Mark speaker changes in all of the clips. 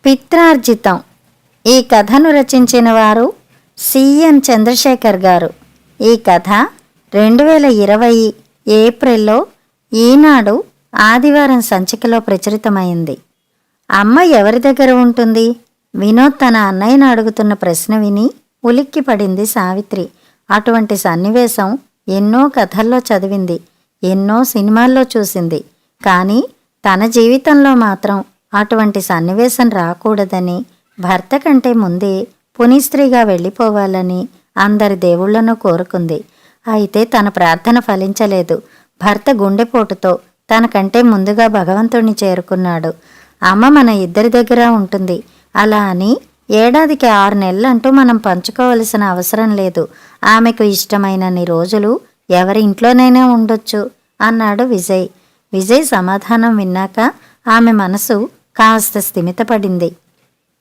Speaker 1: పిత్రార్జితం. ఈ కథను రచించిన వారు సిఎన్ చంద్రశేఖర్ గారు. ఈ కథ 2020 ఏప్రిల్లో ఈనాడు ఆదివారం సంచికలో ప్రచురితమైంది. అమ్మ ఎవరి దగ్గర ఉంటుంది? వినోద్ తన అన్నయ్యను అడుగుతున్న ప్రశ్న విని ఉలిక్కి పడింది సావిత్రి. అటువంటి సన్నివేశం ఎన్నో కథల్లో చదివింది, ఎన్నో సినిమాల్లో చూసింది. కానీ తన జీవితంలో మాత్రం అటువంటి సన్నివేశం రాకూడదని, భర్త కంటే ముందే పునిస్త్రీగా వెళ్ళిపోవాలని అందరి దేవుళ్లను కోరుకుంది. అయితే తన ప్రార్థన ఫలించలేదు. భర్త గుండెపోటుతో తనకంటే ముందుగా భగవంతుణ్ణి చేరుకున్నాడు. అమ్మ మన ఇద్దరి దగ్గర ఉంటుంది. అలా అని ఏడాదికి 6 నెలలంటూ మనం పంచుకోవలసిన అవసరం లేదు. ఆమెకు ఇష్టమైనన్ని రోజులు ఎవరి ఇంట్లోనైనా ఉండొచ్చు అన్నాడు విజయ్. విజయ్ సమాధానం విన్నాక ఆమె మనసు కాస్త స్థిమితపడింది.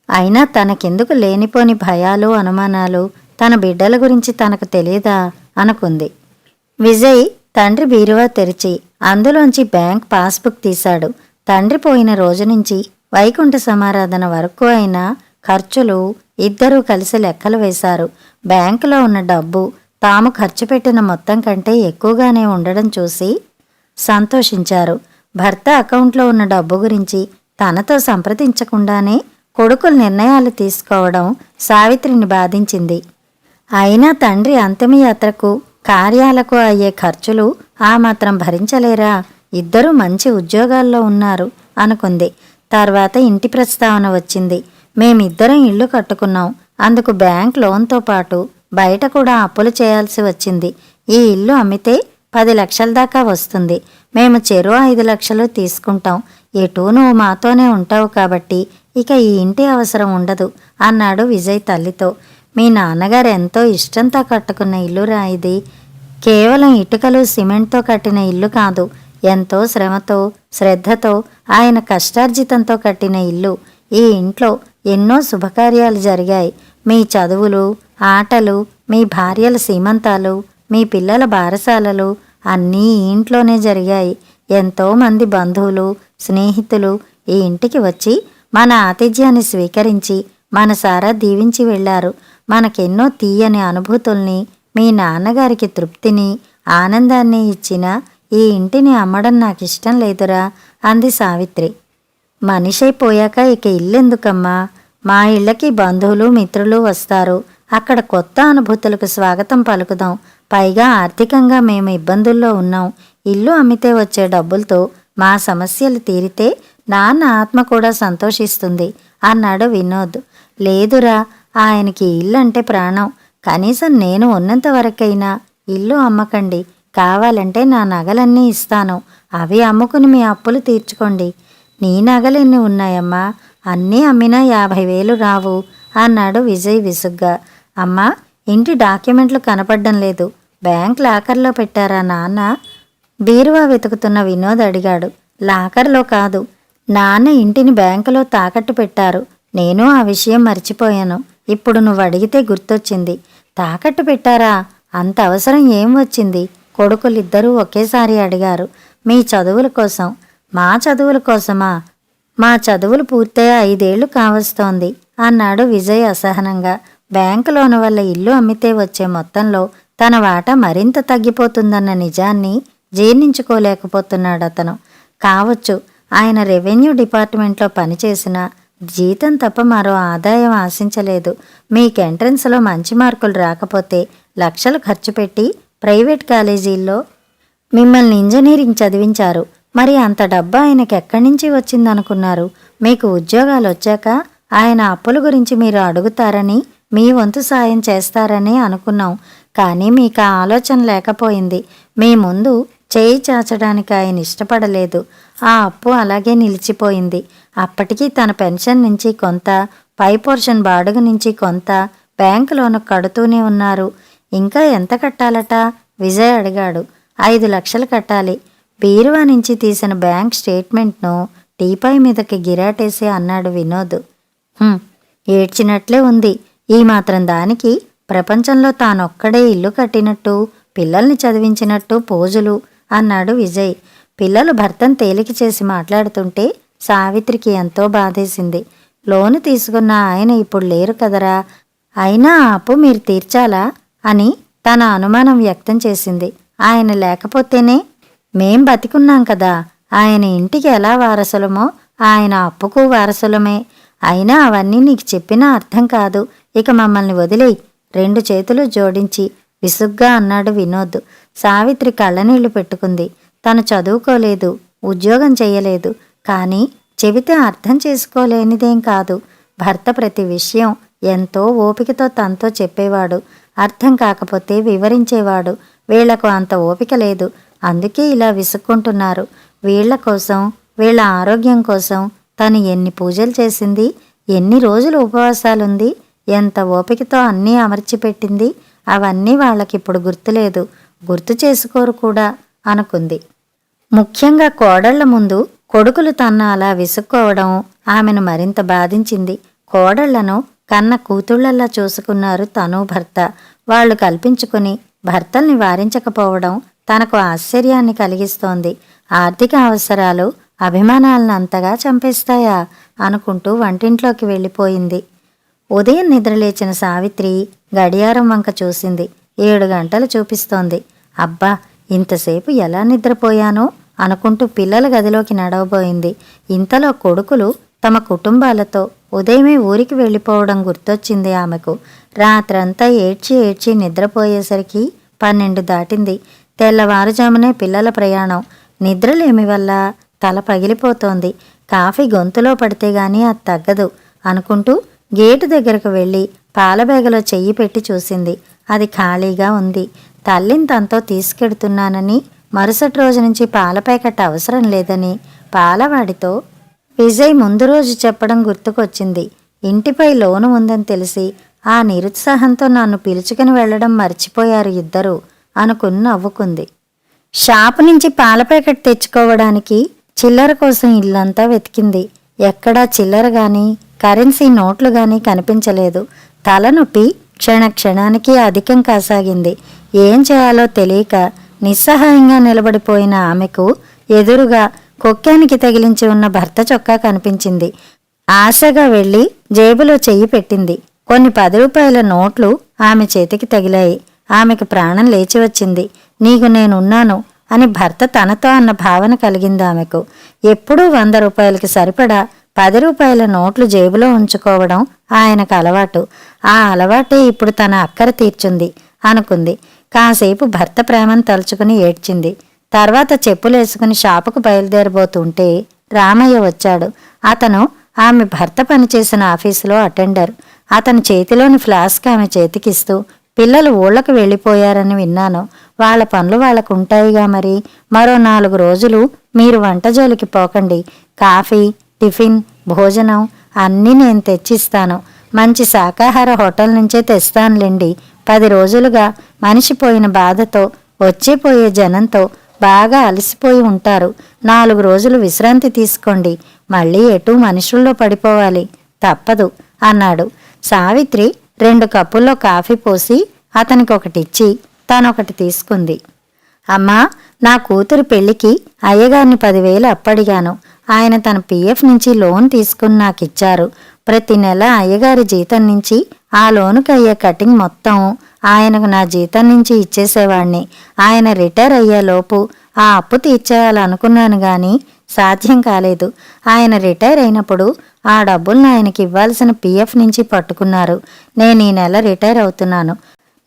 Speaker 1: అయినా తనకెందుకు లేనిపోని భయాలు, అనుమానాలు? తన బిడ్డల గురించి తనకు తెలియదా అనుకుంది. విజయ్ తండ్రి బీరువా తెరిచి అందులోంచి బ్యాంక్ పాస్బుక్ తీశాడు. తండ్రి పోయిన రోజు నుంచి వైకుంఠ సమారాధన వరకు అయిన ఖర్చులు ఇద్దరూ కలిసి లెక్కలు వేశారు. బ్యాంకులో ఉన్న డబ్బు తాము ఖర్చు పెట్టిన మొత్తం కంటే ఎక్కువగానే ఉండడం చూసి సంతోషించారు. భర్త అకౌంట్లో ఉన్న డబ్బు గురించి తనతో సంప్రదించకుండానే కొడుకులు నిర్ణయాలు తీసుకోవడం సావిత్రిని బాధించింది. అయినా తండ్రి అంతిమయాత్రకు, కార్యాలకు అయ్యే ఖర్చులు ఆ మాత్రం భరించలేరా? ఇద్దరూ మంచి ఉద్యోగాల్లో ఉన్నారు అనుకుంది. తర్వాత ఇంటి ప్రస్తావన వచ్చింది. మేమిద్దరం ఇల్లు కట్టుకున్నాం. అందుకు బ్యాంక్ లోన్తో పాటు బయట కూడా అప్పులు చేయాల్సి వచ్చింది. ఈ ఇల్లు అమ్మితే 10 లక్షల దాకా వస్తుంది. మేము చెరో 5 లక్షలు తీసుకుంటాం. ఎటూ నువ్వు మాతోనే ఉంటావు కాబట్టి ఇక ఈ ఇంటి అవసరం ఉండదు అన్నాడు విజయ్ తల్లితో. మీ నాన్నగారు ఎంతో ఇష్టంతో కట్టుకున్న ఇల్లురా ఇది. కేవలం ఇటుకలు, సిమెంట్తో కట్టిన ఇల్లు కాదు. ఎంతో శ్రమతో, శ్రద్ధతో, ఆయన కష్టార్జితంతో కట్టిన ఇల్లు. ఈ ఇంట్లో ఎన్నో శుభకార్యాలు జరిగాయి. మీ చదువులు, ఆటలు, మీ భార్యల సీమంతాలు, మీ పిల్లల బారసాలలు అన్నీ ఈ ఇంట్లోనే జరిగాయి. ఎంతోమంది బంధువులు, స్నేహితులు ఈ ఇంటికి వచ్చి మన ఆతిథ్యాన్ని స్వీకరించి మనసారా దీవించి వెళ్లారు. మనకెన్నో తీయని అనుభూతుల్ని, మీ నాన్నగారికి తృప్తిని, ఆనందాన్ని ఇచ్చిన ఈ ఇంటిని అమ్మడం నాకిష్టం లేదురా అంది సావిత్రి. మనిషైపోయాక ఇక ఇల్లెందుకమ్మా? మా ఇళ్ళకి బంధువులు, మిత్రులు వస్తారు. అక్కడ కొత్త అనుభూతులకు స్వాగతం పలుకుదాం. పైగా ఆర్థికంగా మేము ఇబ్బందుల్లో ఉన్నాం. ఇల్లు అమ్మితే వచ్చే డబ్బులతో మా సమస్యలు తీరితే నాన్న ఆత్మ కూడా సంతోషిస్తుంది అన్నాడు వినోద్. లేదురా, ఆయనకి ఇల్లు అంటే ప్రాణం. కనీసం నేను ఉన్నంత వరకైనా ఇల్లు అమ్మకండి. కావాలంటే నా నగలన్నీ ఇస్తాను. అవి అమ్ముకుని మీ అప్పులు తీర్చుకోండి. నీ నగలెన్ని ఉన్నాయమ్మా? అన్నీ అమ్మినా 50,000 రావు అన్నాడు విజయ్ విసుగ్గా. అమ్మా, ఇంటి డాక్యుమెంట్లు కనపడ్డం లేదు. బ్యాంక్ లాకర్లో పెట్టారా నాన్న? బీరువా వెతుకుతున్న వినోద్ అడిగాడు. లాకర్లో కాదు, నాన్న ఇంటిని బ్యాంకులో తాకట్టు పెట్టారు. నేను ఆ విషయం మర్చిపోయాను. ఇప్పుడు నువ్వు అడిగితే గుర్తొచ్చింది. తాకట్టు పెట్టారా? అంత అవసరం ఏం వచ్చింది? కొడుకులిద్దరూ ఒకేసారి అడిగారు. మీ చదువుల కోసం. మా చదువుల కోసమా? మా చదువులు పూర్తయ్యే 5 ఏళ్లు కావస్తోంది అన్నాడు విజయ్ అసహనంగా. బ్యాంకు లోను వల్ల ఇల్లు అమ్మితే వచ్చే మొత్తంలో తన వాటా మరింత తగ్గిపోతుందన్న నిజాన్ని జీర్ణించుకోలేకపోతున్నాడతను. కావచ్చు, ఆయన రెవెన్యూ డిపార్ట్మెంట్లో పనిచేసిన జీతం తప్ప మరో ఆదాయం ఆశించలేదు. మీకు ఎంట్రన్స్లో మంచి మార్కులు రాకపోతే లక్షలు ఖర్చు పెట్టి ప్రైవేట్ కాలేజీల్లో మిమ్మల్ని ఇంజనీరింగ్ చదివించారు. మరి అంత డబ్బు ఆయనకి ఎక్కడి నుంచి వచ్చిందనుకున్నారు? మీకు ఉద్యోగాలు వచ్చాక ఆయన అప్పుల గురించి మీరు అడుగుతారని, మీ వంతు సాయం చేస్తారని అనుకున్నాం. కానీ మీకు ఆ ఆలోచన లేకపోయింది. మీ ముందు చేయి చాచడానికి ఆయన ఇష్టపడలేదు. ఆ అప్పు అలాగే నిలిచిపోయింది. అప్పటికీ తన పెన్షన్ నుంచి కొంత, పై పోర్షన్ బాడుగ నుంచి కొంత బ్యాంకు లోను కడుతూనే ఉన్నారు. ఇంకా ఎంత కట్టాలట? విజయ్ అడిగాడు. 5 లక్షలు కట్టాలి. బీరువా నుంచి తీసిన బ్యాంక్ స్టేట్మెంట్ను టీపాయ్ మీదకి గిరాటేసి అన్నాడు వినోద్. ఏడ్చినట్లే ఉంది. ఈ మాత్రం దానికి ప్రపంచంలో తానొక్కడే ఇల్లు కట్టినట్టు, పిల్లల్ని చదివించినట్టు పోజులు అన్నాడు విజయ్. పిల్లలు భర్తను తేలిక చేసి మాట్లాడుతుంటే సావిత్రికి ఎంతో బాధేసింది. లోను తీసుకున్న ఆయన ఇప్పుడు లేరు కదరా, అయినా ఆ అప్పు మీరు తీర్చాలా అని తన అనుమానం వ్యక్తం చేసింది. ఆయన లేకపోతేనే మేం బతికున్నాం కదా, ఆయన ఇంటికి ఎలా వారసులమో ఆయన అప్పుకు వారసులమే. అయినా అవన్నీ నీకు చెప్పినా అర్థం కాదు, ఇక మమ్మల్ని వదిలేయ్, 2 చేతులు జోడించి విసుగ్గా అన్నాడు వినోద్. సావిత్రి కళ్ళనీళ్లు పెట్టుకుంది. తను చదువుకోలేదు, ఉద్యోగం చెయ్యలేదు, కానీ చెబితే అర్థం చేసుకోలేనిదేం కాదు. భర్త ప్రతి విషయం ఎంతో ఓపికతో తనతో చెప్పేవాడు. అర్థం కాకపోతే వివరించేవాడు. వీళ్లకు అంత ఓపిక లేదు, అందుకే ఇలా విసుక్కుంటున్నారు. వీళ్ల కోసం, వీళ్ల ఆరోగ్యం కోసం తను ఎన్ని పూజలు చేసింది, ఎన్ని రోజులు ఉపవాసాలుంది, ఎంత ఓపికతో అన్నీ అమర్చిపెట్టింది. అవన్నీ వాళ్ళకిప్పుడు గుర్తులేదు, గుర్తు చేసుకోరు కూడా అనుకుంది. ముఖ్యంగా కోడళ్ల ముందు కొడుకులు తన అలా విసుక్కోవడం ఆమెను మరింత బాధించింది. కోడళ్లను కన్న కూతుళ్లలా చూసుకున్నారు తను భర్త. వాళ్లు కల్పించుకుని భర్తల్ని వారించకపోవడం తనకు ఆశ్చర్యాన్ని కలిగిస్తోంది. ఆర్థిక అవసరాలు అభిమానాలను అంతగా చంపేస్తాయా అనుకుంటూ వంటింట్లోకి వెళ్ళిపోయింది. ఉదయం నిద్రలేచిన సావిత్రి గడియారం వంక చూసింది. 7 గంటలు చూపిస్తోంది. అబ్బా, ఇంతసేపు ఎలా నిద్రపోయానో అనుకుంటూ పిల్లల గదిలోకి నడవబోయింది. ఇంతలో కొడుకులు తమ కుటుంబాలతో ఉదయమే ఊరికి వెళ్ళిపోవడం గుర్తొచ్చింది ఆమెకు. రాత్రంతా ఏడ్చి ఏడ్చి నిద్రపోయేసరికి 12 దాటింది. తెల్లవారుజామునే పిల్లల ప్రయాణం. నిద్రలేమి వల్ల తల పగిలిపోతోంది. కాఫీ గొంతులో పడితే గానీ అది తగ్గదు అనుకుంటూ గేటు దగ్గరకు వెళ్ళి పాలబేగలో చెయ్యి పెట్టి చూసింది. అది ఖాళీగా ఉంది. తల్లిని తనతో తీసుకెడుతున్నానని, మరుసటి రోజు నుంచి పాల ప్యాకెట్ అవసరం లేదని పాలవాడితో విజయ్ ముందు రోజు చెప్పడం గుర్తుకొచ్చింది. ఇంటిపై లోను ఉందని తెలిసి ఆ నిరుత్సాహంతో నన్ను పిలుచుకుని వెళ్లడం మర్చిపోయారు ఇద్దరు అనుకుని నవ్వుకుంది. షాపు నుంచి పాల ప్యాకెట్ తెచ్చుకోవడానికి చిల్లర కోసం ఇల్లంతా వెతికింది. ఎక్కడా చిల్లర గాని, కరెన్సీ నోట్లు గాని కనిపించలేదు. తలనొప్పి క్షణానికి అధికం కాసాగింది. ఏం చేయాలో తెలియక నిస్సహాయంగా నిలబడిపోయిన ఆమెకు ఎదురుగా కొక్కానికి తగిలించి ఉన్న భర్త చొక్కా కనిపించింది. ఆశగా వెళ్లి జేబులో చెయ్యి పెట్టింది. కొన్ని 10 రూపాయల నోట్లు ఆమె చేతికి తగిలాయి. ఆమెకు ప్రాణం లేచి వచ్చింది. నీకు నేనున్నాను అని భర్త తనతో అన్న భావన కలిగింది ఆమెకు. ఎప్పుడూ 100 రూపాయలకి సరిపడా 10 రూపాయల నోట్లు జేబులో ఉంచుకోవడం ఆయనకు అలవాటు. ఆ అలవాటే ఇప్పుడు తన అక్కర తీర్చుంది అనుకుంది. కాసేపు భర్త ప్రేమను తలుచుకుని ఏడ్చింది. తర్వాత చెప్పులేసుకుని షాపుకు బయలుదేరబోతుంటే రామయ్య వచ్చాడు. అతను ఆమె భర్త పనిచేసిన ఆఫీసులో అటెండర్. అతని చేతిలోని ఫ్లాస్క్ ఆమె చేతికిస్తూ, పిల్లలు ఊళ్ళకు వెళ్ళిపోయారని విన్నాను, వాళ్ళ పనులు వాళ్ళకుంటాయిగా, మరి మరో 4 రోజులు మీరు వంట జోలికి పోకండి. కాఫీ, టిఫిన్, భోజనం అన్నీ నేను తెచ్చిస్తాను. మంచి శాకాహార హోటల్ నుంచే తెస్తానులేండి. 10 రోజులుగా మనిషిపోయిన బాధతో, వచ్చేపోయే జనంతో బాగా అలసిపోయి ఉంటారు. 4 రోజులు విశ్రాంతి తీసుకోండి. మళ్ళీ ఎటూ మనుషుల్లో పడిపోవాలి, తప్పదు అన్నాడు. సావిత్రి 2 కప్పుల్లో కాఫీ పోసి అతనికి ఒకటిచ్చి తానొకటి తీసుకుంది. అమ్మా, నా కూతురు పెళ్లికి అయ్యగారిని 10,000 అప్పడిగాను. ఆయన తన పిఎఫ్ నుంచి లోన్ తీసుకుని నాకిచ్చారు. ప్రతి నెల అయ్యగారి జీతం నుంచి ఆ లోనుకి అయ్యే కటింగ్ మొత్తం ఆయనకు నా జీతం నుంచి ఇచ్చేసేవాణ్ణి. ఆయన రిటైర్ అయ్యేలోపు ఆ అప్పు తీర్చేయాలనుకున్నాను గాని సాధ్యం కాలేదు. ఆయన రిటైర్ అయినప్పుడు ఆ డబ్బులను ఆయనకి ఇవ్వాల్సిన పిఎఫ్ నుంచి పట్టుకున్నారు. నేను ఈ నెల రిటైర్ అవుతున్నాను.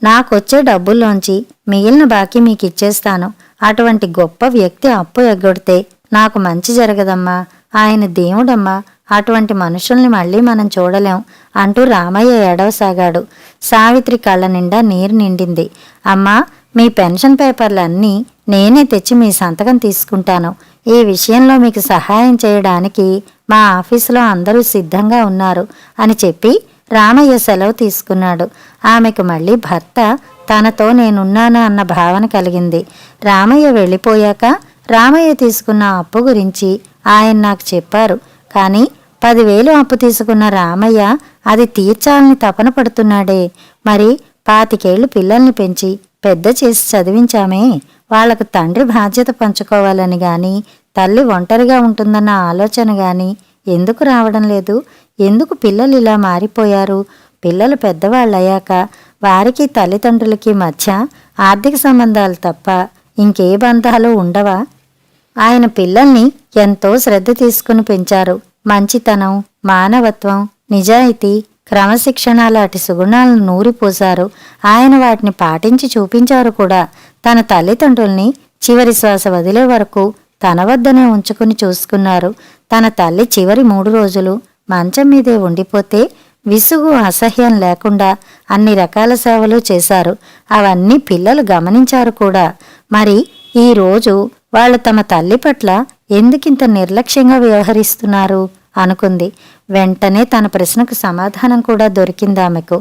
Speaker 1: నాకొచ్చే డబ్బుల్లోంచి మిగిలిన బాకీ మీకు ఇచ్చేస్తాను. అటువంటి గొప్ప వ్యక్తి అప్పు ఎగ్గొడితే నాకు మంచి జరగదమ్మా. ఆయన దేవుడమ్మా. అటువంటి మనుషుల్ని మళ్ళీ మనం చూడలేం అంటూ రామయ్య ఏడవసాగాడు. సావిత్రి కళ్ళ నిండా నీరు నిండింది. అమ్మా, మీ పెన్షన్ పేపర్లన్నీ నేనే తెచ్చి మీ సంతకం తీసుకుంటాను. ఈ విషయంలో మీకు సహాయం చేయడానికి మా ఆఫీసులో అందరూ సిద్ధంగా ఉన్నారు అని చెప్పి రామయ్య సెలవు తీసుకున్నాడు. ఆమెకు మళ్ళీ భర్త తనతో నేనున్నాను అన్న భావన కలిగింది. రామయ్య వెళ్ళిపోయాక రామయ్య తీసుకున్న అప్పు గురించి ఆయన నాకు చెప్పారు. కానీ 10,000 అప్పు తీసుకున్న రామయ్య అది తీర్చాలని తపన పడుతున్నాడే. మరి 25 ఏళ్లు పిల్లల్ని పెంచి పెద్ద చేసి చదివించామే, వాళ్లకు తండ్రి బాధ్యత పంచుకోవాలని గాని, తల్లి ఒంటరిగా ఉంటుందన్న ఆలోచన గాని ఎందుకు రావడం లేదు? ఎందుకు పిల్లలు ఇలా మారిపోయారు? పిల్లలు పెద్దవాళ్ళయ్యాక వారికి తల్లిదండ్రులకి మధ్య ఆర్థిక సంబంధాలు తప్ప ఇంకే బంధాలు ఉండవా? ఆయన పిల్లల్ని ఎంతో శ్రద్ధ తీసుకుని పెంచారు. మంచితనం, మానవత్వం, నిజాయితీ, క్రమశిక్షణ లాంటి సుగుణాలను నూరిపోశారు. ఆయన వాటిని పాటించి చూపించారు కూడా. తన తల్లిదండ్రుల్ని చివరి శ్వాస వదిలే వరకు తన వద్దనే ఉంచుకుని చూసుకున్నారు. తన తల్లి చివరి 3 రోజులు మంచం మీదే ఉండిపోతే విసుగు, అసహ్యం లేకుండా అన్ని రకాల సేవలు చేశారు. అవన్నీ పిల్లలు గమనించారు కూడా. మరి ఈ రోజు వాళ్ళు తమ తల్లి పట్ల ఎందుకింత నిర్లక్ష్యంగా వ్యవహరిస్తున్నారు అనుకుంది. వెంటనే తన ప్రశ్నకు సమాధానం కూడా దొరికింది ఆమెకు.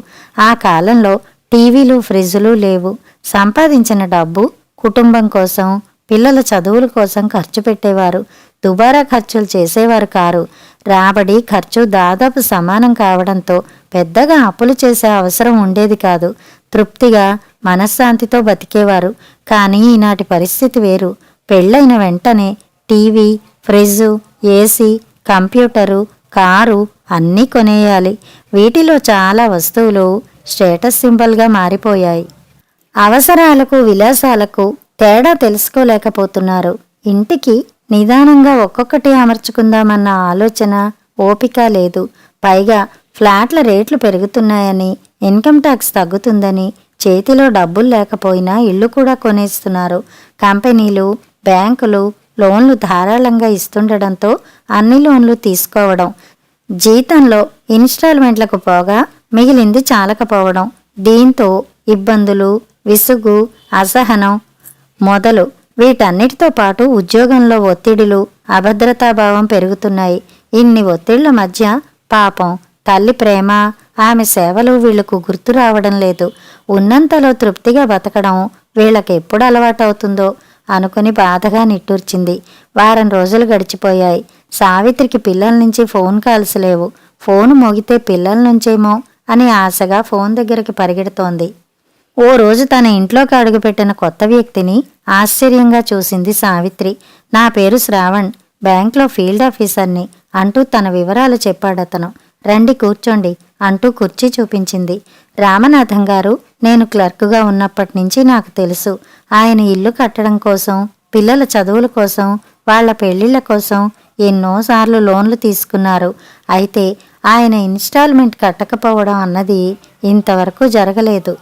Speaker 1: ఆ కాలంలో టీవీలు, ఫ్రిడ్జులు లేవు. సంపాదించిన డబ్బు కుటుంబం కోసం, పిల్లల చదువుల కోసం ఖర్చు పెట్టేవారు. దుబారా ఖర్చులు చేసేవారు కారు. రాబడి, ఖర్చు దాదాపు సమానం కావడంతో పెద్దగా అప్పులు చేసే అవసరం ఉండేది కాదు. తృప్తిగా, మనశ్శాంతితో బతికేవారు. కానీ ఈనాటి పరిస్థితి వేరు. పెళ్ళైన వెంటనే TV, fridge, AC, computer, car అన్నీ కొనేయాలి. వీటిలో చాలా వస్తువులు స్టేటస్ సింబల్గా మారిపోయాయి. అవసరాలకు, విలాసాలకు తేడా తెలుసుకోలేకపోతున్నారు. ఇంటికి నిదానంగా ఒక్కొక్కటి అమర్చుకుందామన్న ఆలోచన, ఓపిక లేదు. పైగా ఫ్లాట్ల రేట్లు పెరుగుతున్నాయని, ఇన్కమ్ ట్యాక్స్ తగ్గుతుందని చేతిలో డబ్బులు లేకపోయినా ఇల్లు కూడా కొనేస్తున్నారు. కంపెనీలు, బ్యాంకులు లోన్లు ధారాళంగా ఇస్తుండడంతో అన్ని లోన్లు తీసుకోవడం, జీతంలో ఇన్స్టాల్మెంట్లకు పోగా మిగిలింది చాలకపోవడం, దీంతో ఇబ్బందులు, విసుగు, అసహనం మొదలు. వీటన్నిటితో పాటు ఉద్యోగంలో ఒత్తిడులు, అభద్రతాభావం పెరుగుతున్నాయి. ఇన్ని ఒత్తిళ్ల మధ్య పాపం తల్లి ప్రేమ, ఆమె సేవలు వీళ్లకు గుర్తు రావడం లేదు. ఉన్నంతలో తృప్తిగా బతకడం వీళ్ళకి ఎప్పుడు అలవాటవుతుందో అనుకుని బాధగా నిట్టూర్చింది. వారం రోజులు గడిచిపోయాయి. సావిత్రికి పిల్లల నుంచి ఫోన్ కాల్స్ లేవు. ఫోను మోగితే పిల్లల నుంచేమో అని ఆశగా ఫోన్ దగ్గరికి పరిగెడుతోంది. ఓ రోజు తన ఇంట్లోకి అడుగుపెట్టిన కొత్త వ్యక్తిని ఆశ్చర్యంగా చూసింది సావిత్రి. నా పేరు శ్రావణ్, బ్యాంక్లో ఫీల్డ్ ఆఫీసర్ని అంటూ తన వివరాలు చెప్పాడతను. రండి కూర్చోండి అంటూ కుర్చీ చూపించింది. రామనాథం గారు, నేను క్లర్కుగా ఉన్నప్పటి నుంచి నాకు తెలుసు. ఆయన ఇల్లు కట్టడం కోసం, పిల్లల చదువుల కోసం, వాళ్ల పెళ్లిళ్ల కోసం ఎన్నోసార్లు లోన్లు తీసుకున్నారు. అయితే ఆయన ఇన్స్టాల్మెంట్ కట్టకపోవడం అన్నది ఇంతవరకు జరగలేదు.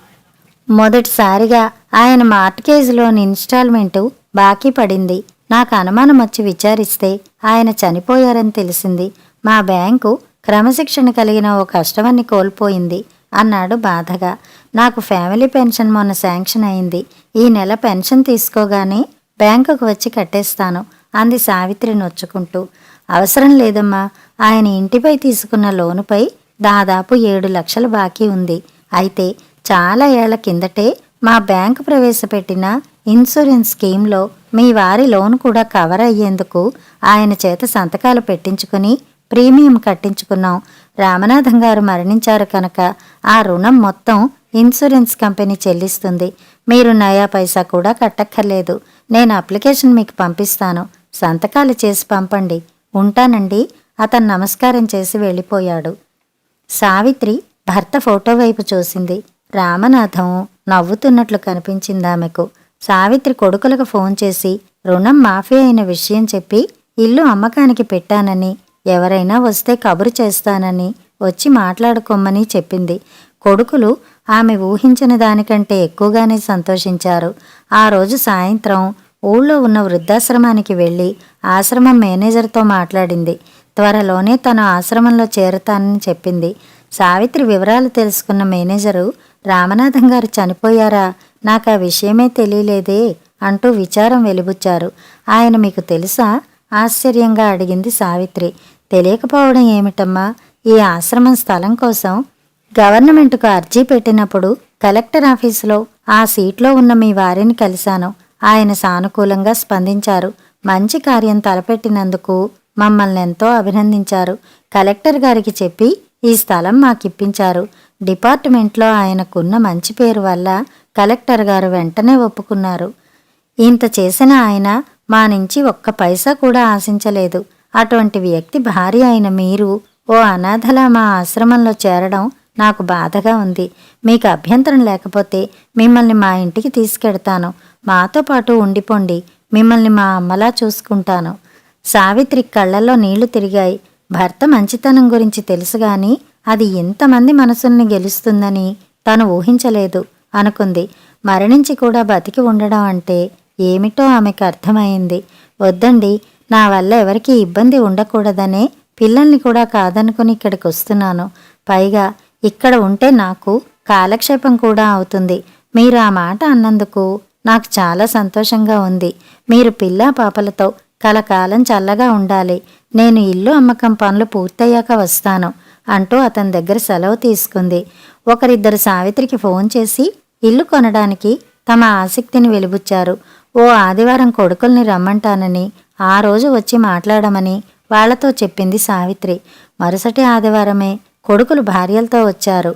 Speaker 1: మొదటిసారిగా ఆయన మార్ట్గేజ్లోని ఇన్స్టాల్మెంటు బాకీ పడింది. నాకు అనుమానం వచ్చి విచారిస్తే ఆయన చనిపోయారని తెలిసింది. మా బ్యాంకు క్రమశిక్షణ కలిగిన ఓ కస్టమర్ని కోల్పోయింది అన్నాడు బాధగా. నాకు ఫ్యామిలీ పెన్షన్ మొన్న శాంక్షన్ అయింది. ఈ నెల పెన్షన్ తీసుకోగానే బ్యాంకుకు వచ్చి కట్టేస్తాను అంది సావిత్రి నొచ్చుకుంటూ. అవసరం లేదమ్మా, ఆయన ఇంటిపై తీసుకున్న లోనుపై దాదాపు 7 లక్షలు బాకీ ఉంది. అయితే చాలా ఏళ్ల కిందటే మా బ్యాంకు ప్రవేశపెట్టిన ఇన్సూరెన్స్ స్కీమ్లో మీ వారి లోన్ కూడా కవర్ అయ్యేందుకు ఆయన చేత సంతకాలు పెట్టించుకుని ప్రీమియం కట్టించుకున్నాం. రామనాథం గారు మరణించారు కనుక ఆ రుణం మొత్తం ఇన్సూరెన్స్ కంపెనీ చెల్లిస్తుంది. మీరు నయా పైసా కూడా కట్టక్కర్లేదు. నేను అప్లికేషన్ మీకు పంపిస్తాను, సంతకాలు చేసి పంపండి. ఉంటానండి. అతను నమస్కారం చేసి వెళ్ళిపోయాడు. సావిత్రి భర్త ఫోటో వైపు చూసింది. రామనాథం నవ్వుతున్నట్లు కనిపించిందామెకు. సావిత్రి కొడుకులకు ఫోన్ చేసి రుణం మాఫీ అయిన విషయం చెప్పి ఇల్లు అమ్మకానికి పెట్టానని, ఎవరైనా వస్తే కబురు చేస్తానని, వచ్చి మాట్లాడుకోమని చెప్పింది. కొడుకులు ఆమె ఊహించిన దానికంటే ఎక్కువగానే సంతోషించారు. ఆ రోజు సాయంత్రం ఊళ్ళో ఉన్న వృద్ధాశ్రమానికి వెళ్ళి ఆశ్రమం మేనేజర్తో మాట్లాడింది. త్వరలోనే తను ఆశ్రమంలో చేరతానని చెప్పింది. సావిత్రి వివరాలు తెలుసుకున్న మేనేజరు, రామనాథం గారు చనిపోయారా? నాకు ఆ విషయమే తెలియలేదే అంటూ విచారం వెలిబుచ్చారు. ఆయన మీకు తెలుసా? ఆశ్చర్యంగా అడిగింది సావిత్రి. తెలియకపోవడం ఏమిటమ్మా? ఈ ఆశ్రమం స్థలం కోసం గవర్నమెంట్కు అర్జీ పెట్టినప్పుడు కలెక్టర్ ఆఫీసులో ఆ సీట్లో ఉన్న మీ వారిని కలిశాను. ఆయన సానుకూలంగా స్పందించారు. మంచి కార్యం తలపెట్టినందుకు మమ్మల్ని ఎంతో అభినందించారు. కలెక్టర్ గారికి చెప్పి ఈ స్థలం మాకిప్పించారు. డిపార్ట్మెంట్లో ఆయనకున్న మంచి పేరు వల్ల కలెక్టర్ గారు వెంటనే ఒప్పుకున్నారు. ఇంత చేసిన ఆయన మా నుంచి ఒక్క పైసా కూడా ఆశించలేదు. అటువంటి వ్యక్తి భార్య అయిన మీరు ఓ అనాథలా మా ఆశ్రమంలో చేరడం నాకు బాధగా ఉంది. మీకు అభ్యంతరం లేకపోతే మిమ్మల్ని మా ఇంటికి తీసుకెడతాను. మాతో పాటు ఉండిపోండి. మిమ్మల్ని మా అమ్మలా చూసుకుంటాను. సావిత్రి కళ్ళల్లో నీళ్లు తిరిగాయి. భర్త మంచితనం గురించి తెలుసుగాని అది ఎంతమంది మనసుల్ని గెలుస్తుందని తను ఊహించలేదు అనుకుంది. మరణించి కూడా బతికి ఉండడం అంటే ఏమిటో ఆమెకు అర్థమైంది. వద్దండి, నా వల్ల ఎవరికీ ఇబ్బంది ఉండకూడదనే పిల్లల్ని కూడా కాదనుకుని ఇక్కడికి వస్తున్నాను. పైగా ఇక్కడ ఉంటే నాకు కాలక్షేపం కూడా అవుతుంది. మీరు ఆ మాట అన్నందుకు నాకు చాలా సంతోషంగా ఉంది. మీరు పిల్లా పాపలతో కలకాలం చల్లగా ఉండాలి. నేను ఇల్లు అమ్మకం పనులు పూర్తయ్యాక వస్తాను అంటూ అతని దగ్గర సెలవు తీసుకుంది. ఒకరిద్దరు సావిత్రికి ఫోన్ చేసి ఇల్లు కొనడానికి తమ ఆసక్తిని వెలిబుచ్చారు. ఓ ఆదివారం కొడుకుల్ని రమ్మంటానని, ఆ రోజు వచ్చి మాట్లాడమని వాళ్లతో చెప్పింది సావిత్రి. మరుసటి ఆదివారమే కొడుకులు భార్యలతో వచ్చారు.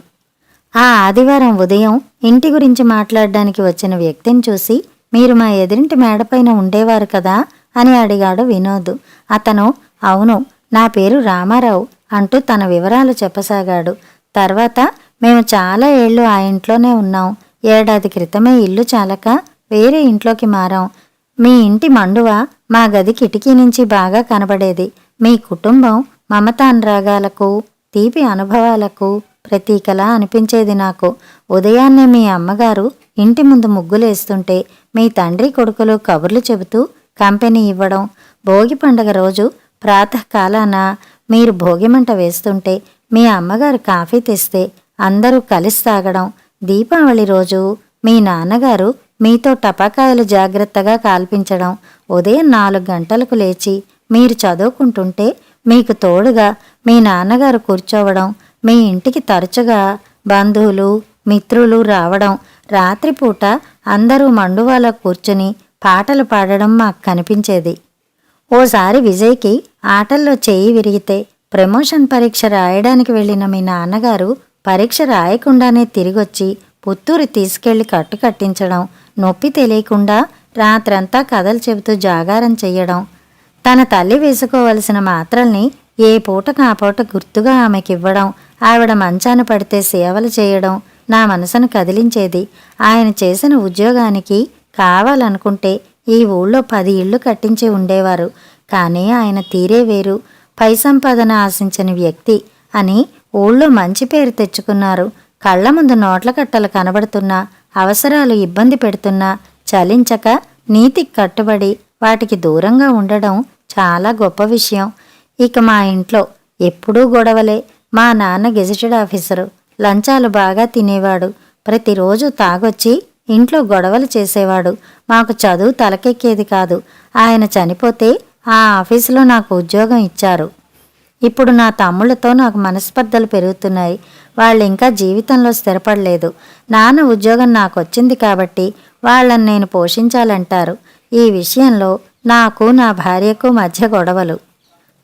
Speaker 1: ఆ ఆదివారం ఉదయం ఇంటి గురించి మాట్లాడడానికి వచ్చిన వ్యక్తిని చూసి, మీరు మా ఎదురింటి మేడపైన ఉండేవారు కదా అని అడిగాడు వినోద్. అతను, అవును, నా పేరు రామారావు అంటూ తన వివరాలు చెప్పసాగాడు. తర్వాత, మేము చాలా ఏళ్ళు ఆ ఇంట్లోనే ఉన్నాం. ఏడాది క్రితమే ఇల్లు చాలక వేరే ఇంట్లోకి మారాం. మీ ఇంటి మండువ మా గది కిటికీ నుంచి బాగా కనబడేది. మీ కుటుంబం మమతానురాగాలకు, తీపి అనుభవాలకు ప్రతీకలా అనిపించేది నాకు. ఉదయాన్నే మీ అమ్మగారు ఇంటి ముందు ముగ్గులేస్తుంటే మీ తండ్రి కొడుకులు కబుర్లు చెబుతూ కంపెనీ ఇవ్వడం, భోగి పండగ రోజు ప్రాతకాలాన మీరు భోగిమంట వేస్తుంటే మీ అమ్మగారు కాఫీ తెస్తే అందరూ కలిసి తాగడం, దీపావళి రోజు మీ నాన్నగారు మీతో టపాకాయలు జాగ్రత్తగా కాల్పించడం, ఉదయం 4 గంటలకు లేచి మీరు చదువుకుంటుంటే మీకు తోడుగా మీ నాన్నగారు కూర్చోవడం, మీ ఇంటికి తరచుగా బంధువులు మిత్రులు రావడం, రాత్రిపూట అందరూ మండువాలో కూర్చుని పాటలు పాడడం మాకు కనిపించేది. ఓసారి విజయ్కి ఆటల్లో చేయి విరిగితే ప్రమోషన్ పరీక్ష రాయడానికి వెళ్ళిన మీ నాన్నగారు పరీక్ష రాయకుండానే తిరిగొచ్చి పుత్తూరు తీసుకెళ్లి కట్టు కట్టించడం, నొప్పి తెలియకుండా రాత్రంతా కథలు చెబుతూ జాగారం చెయ్యడం, తన తల్లి వేసుకోవలసిన మాత్రల్ని ఏ పూటకు ఆ పూట గుర్తుగా ఆమెకివ్వడం, ఆవిడ మంచాన పడితే సేవలు చేయడం నా మనసును కదిలించేది. ఆయన చేసిన ఉద్యోగానికి కావాలనుకుంటే ఈ ఊళ్ళో 10 ఇళ్ళు కట్టించి ఉండేవారు. కానీ ఆయన తీరే వేరు. పై సంపాదన ఆశించని వ్యక్తి అని ఊళ్ళో మంచి పేరు తెచ్చుకున్నారు. కళ్ల ముందు నోట్ల కట్టలు కనబడుతున్నా, అవసరాలు ఇబ్బంది పెడుతున్నా చలించక నీతికి కట్టుబడి వాటికి దూరంగా ఉండడం చాలా గొప్ప విషయం. ఇక మా ఇంట్లో ఎప్పుడూ గొడవలే. మా నాన్న గెజిటెడ్ ఆఫీసరు. లంచాలు బాగా తినేవాడు. ప్రతిరోజు తాగొచ్చి ఇంట్లో గొడవలు చేసేవాడు. మాకు చదువు తలకెక్కేది కాదు. ఆయన చనిపోతే ఆ ఆఫీసులో నాకు ఉద్యోగం ఇచ్చారు. ఇప్పుడు నా తమ్ముళ్లతో నాకు మనస్పర్ధలు పెరుగుతున్నాయి. వాళ్ళు ఇంకా జీవితంలో స్థిరపడలేదు. నాన్న ఉద్యోగం నాకొచ్చింది కాబట్టి వాళ్ళని నేను పోషించాలంటారు. ఈ విషయంలో నాకు నా భార్యకు మధ్య గొడవలు.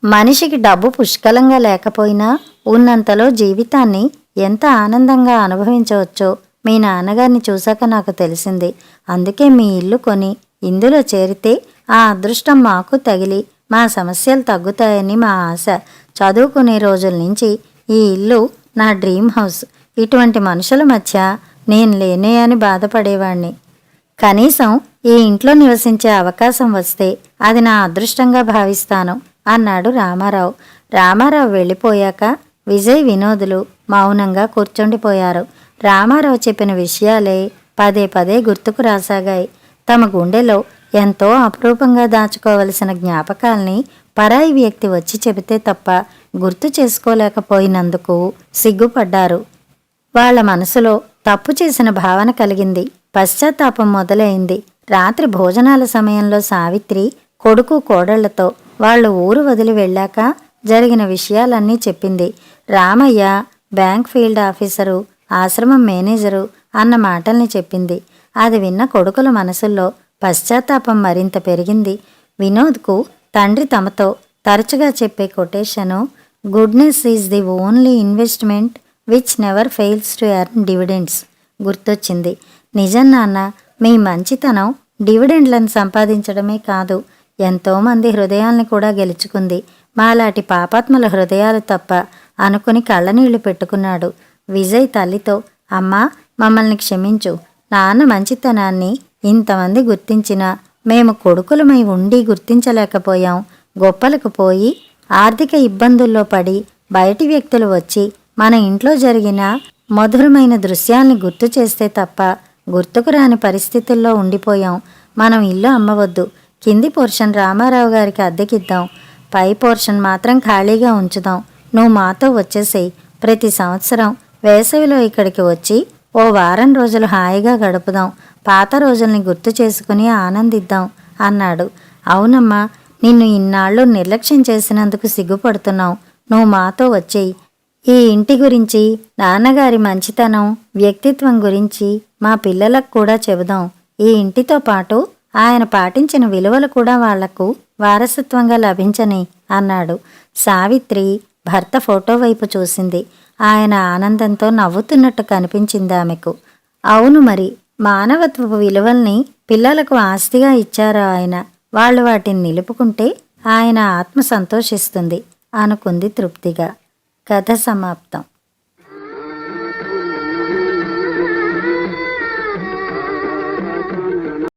Speaker 1: మనిషికి డబ్బు పుష్కలంగా లేకపోయినా ఉన్నంతలో జీవితాన్ని ఎంత ఆనందంగా అనుభవించవచ్చో మీ నాన్నగారిని చూశాక నాకు తెలిసింది. అందుకే మీ ఇల్లు కొని ఇందులో చేరితే ఆ అదృష్టం మాకు తగిలి మా సమస్యలు తగ్గుతాయని మా ఆశ. చదువుకునే రోజుల నుంచి ఈ ఇల్లు నా డ్రీమ్ హౌస్. ఇటువంటి మనుషుల మధ్య నేను లేనే అని బాధపడేవాణ్ణి. కనీసం ఈ ఇంట్లో నివసించే అవకాశం వస్తే అది నా అదృష్టంగా భావిస్తాను అన్నాడు రామారావు. రామారావు వెళ్ళిపోయాక విజయ్ వినోదులు మౌనంగా కూర్చుండిపోయారు. రామారావు చెప్పిన విషయాలే పదే పదే గుర్తుకు రాసాగాయి. తమ గుండెలో ఎంతో అపురూపంగా దాచుకోవలసిన జ్ఞాపకాల్ని పరాయి వ్యక్తి వచ్చి చెబితే తప్ప గుర్తు చేసుకోలేకపోయినందుకు సిగ్గుపడ్డారు. వాళ్ల మనసులో తప్పు చేసిన భావన కలిగింది. పశ్చాత్తాపం మొదలైంది. రాత్రి భోజనాల సమయంలో సావిత్రి కొడుకు కోడళ్లతో వాళ్ళు ఊరు వదిలి వెళ్ళాక జరిగిన విషయాలన్నీ చెప్పింది. రామయ్య బ్యాంక్ ఫీల్డ్ ఆఫీసరు, ఆశ్రమం మేనేజరు అన్న మాటల్ని చెప్పింది. అది విన్న కొడుకుల మనసుల్లో పశ్చాత్తాపం మరింత పెరిగింది. వినోద్కు తండ్రి తమతో తరచుగా చెప్పే quotation, goodness is the only investment which never fails to earn dividends గుర్తొచ్చింది. నిజం నాన్న, మీ మంచితనం డివిడెండ్లను సంపాదించడమే కాదు, ఎంతోమంది హృదయాల్ని కూడా గెలుచుకుంది. మాలాంటి పాపాత్మల హృదయాలు తప్ప అనుకుని కళ్ళనీళ్లు పెట్టుకున్నాడు. విజయ్ తల్లితో, అమ్మా, మమ్మల్ని క్షమించు. నాన్న మంచితనాన్ని ఇంతమంది గుర్తించినా మేము కొడుకులమై ఉండి గుర్తించలేకపోయాం. గొప్పలకు పోయి ఆర్థిక ఇబ్బందుల్లో పడి బయటి వ్యక్తులు వచ్చి మన ఇంట్లో జరిగిన మధురమైన దృశ్యాల్ని గుర్తు చేస్తే తప్ప గుర్తుకు రాని పరిస్థితుల్లో ఉండిపోయాం. మనం ఇల్లు అమ్మవద్దు. కింది పోర్షన్ రామారావు గారికి అద్దెకిద్దాం. పై పోర్షన్ మాత్రం ఖాళీగా ఉంచుదాం. నువ్వు మాతో వచ్చేసేయి. ప్రతి సంవత్సరం వేసవిలో ఇక్కడికి వచ్చి ఓ వారం రోజులు హాయిగా గడుపుదాం. పాత రోజుల్ని గుర్తు చేసుకుని ఆనందిద్దాం అన్నాడు. అవునమ్మా, నిన్ను ఇన్నాళ్ళు నిర్లక్ష్యం చేసినందుకు సిగ్గుపడుతున్నావు. నువ్వు మాతో వచ్చేయి. ఈ ఇంటి గురించి, నాన్నగారి మంచితనం, వ్యక్తిత్వం గురించి మా పిల్లలకు కూడా చెబుదాం. ఈ ఇంటితో పాటు ఆయన పాటించిన విలువలు కూడా వాళ్లకు వారసత్వంగా లభించని అన్నాడు. సావిత్రి భర్త ఫోటో వైపు చూసింది. ఆయన ఆనందంతో నవ్వుతున్నట్టు కనిపించింది ఆమెకు. అవును, మరి మానవత్వపు విలువల్ని పిల్లలకు ఆస్తిగా ఇచ్చారు ఆయన. వాళ్ళు వాటిని నిలుపుకుంటే ఆయన ఆత్మ సంతోషిస్తుంది అనుకుంది తృప్తిగా. కథ సమాప్తం.